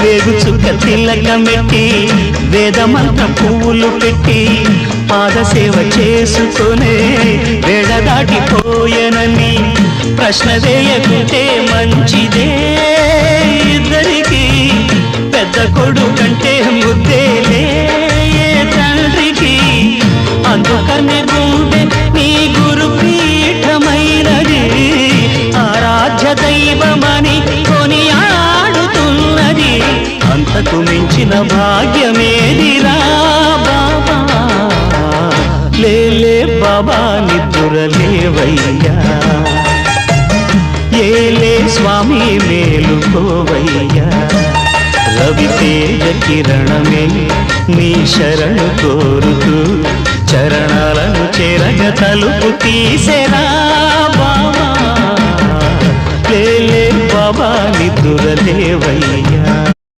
వేగుచుక్క తిలకమెట్టి వేదమంత పువ్వులు పెట్టి పాదసేవ చేసుకునే వేడ దాటిపోయనని ప్రశ్న వేయకుంటే మంచిదే ఇద్దరికి పెద్ద కొడుకంటే ముద్దేలే తండ్రికి అందుకనే గుండె నీ గురు పీఠమైనది ఆరాధ్య దైవమని కొనియాడుతున్నది అంతకు మించిన భాగ్యమేదిరా బాబా లేలే బాబా నిద్దురలేవయ్యా ఏలే స్వామి మేలుకోవయ్యా రవి తేజ కిరణమే నీ శరణు కోరుతూ చరణాలను చెరగ తలుపు తీసెరా బాబా లేలే బాబా నిద్దురలేవయ్యా